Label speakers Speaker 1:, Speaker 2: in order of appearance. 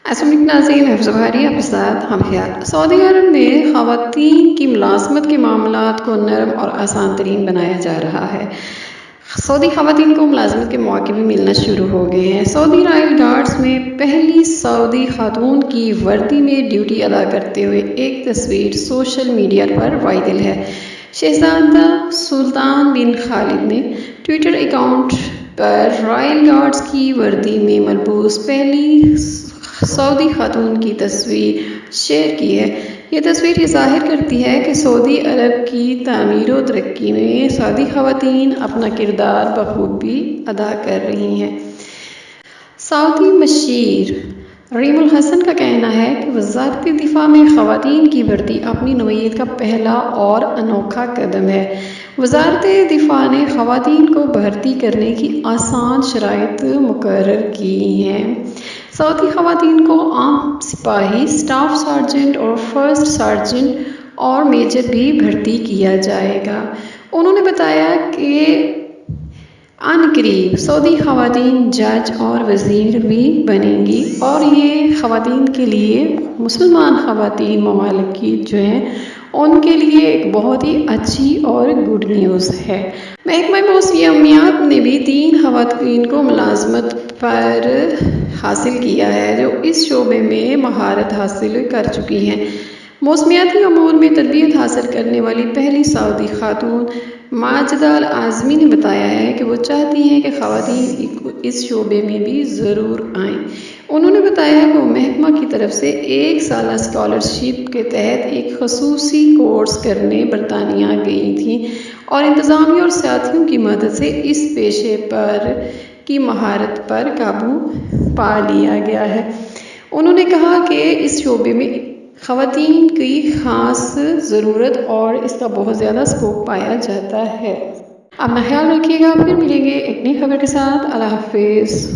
Speaker 1: السلام علیکم ناظرین، حفظ بھاری آپ کے ساتھ ہم خیال۔ سعودی عرب میں خواتین کی ملازمت کے معاملات کو نرم اور آسان ترین بنایا جا رہا ہے۔ سعودی خواتین کو ملازمت کے مواقع بھی ملنا شروع ہو گئے ہیں۔ سعودی رائل گارڈز میں پہلی سعودی خاتون کی وردی میں ڈیوٹی ادا کرتے ہوئے ایک تصویر سوشل میڈیا پر وائرل ہے۔ شہزادہ سلطان بن خالد نے ٹویٹر اکاؤنٹ پر رائل گارڈز کی وردی میں ملبوس پہلی سعودی خاتون کی تصویر شیئر کی ہے۔ یہ تصویر یہ ظاہر کرتی ہے کہ سعودی عرب کی تعمیر و ترقی میں سعودی خواتین اپنا کردار بخوبی ادا کر رہی ہیں۔ سعودی مشیر ریم الحسن کا کہنا ہے کہ وزارت دفاع میں خواتین کی بھرتی اپنی نوعیت کا پہلا اور انوکھا قدم ہے۔ وزارت دفاع نے خواتین کو بھرتی کرنے کی آسان شرائط مقرر کی ہیں۔ سعودی خواتین کو عام سپاہی، اسٹاف سارجنٹ اور فرسٹ سارجنٹ اور میجر بھی بھرتی کیا جائے گا۔ انہوں نے بتایا کہ عنقریب سعودی خواتین جج اور وزیر بھی بنیں گی اور یہ خواتین کے لیے، مسلمان خواتین ممالک کی جو ہیں ان کے لیے ایک بہت ہی اچھی اور گڈ نیوز ہے۔ محکمہ موسمیات نے بھی 3 خواتین کو ملازمت پر حاصل کیا ہے جو اس شعبے میں مہارت حاصل کر چکی ہیں۔ موسمیاتی امور میں تربیت حاصل کرنے والی پہلی سعودی خاتون ماجدہ العظمی نے بتایا ہے کہ وہ چاہتی ہیں کہ خواتین اس شعبے میں بھی ضرور آئیں۔ انہوں نے بتایا کہ وہ محکمہ کی طرف سے 1 سالہ اسکالرشپ کے تحت ایک خصوصی کورس کرنے برطانیہ گئی تھیں اور انتظامیہ اور ساتھیوں کی مدد سے اس پیشے پر کی مہارت پر قابو پا لیا گیا ہے۔ انہوں نے کہا کہ اس شعبے میں خواتین کی خاص ضرورت اور اس کا بہت زیادہ اسکوپ پایا جاتا ہے۔ اپنا خیال رکھیے گا، پھر ملیں گے ایک نئی خبر کے ساتھ۔ اللہ حافظ۔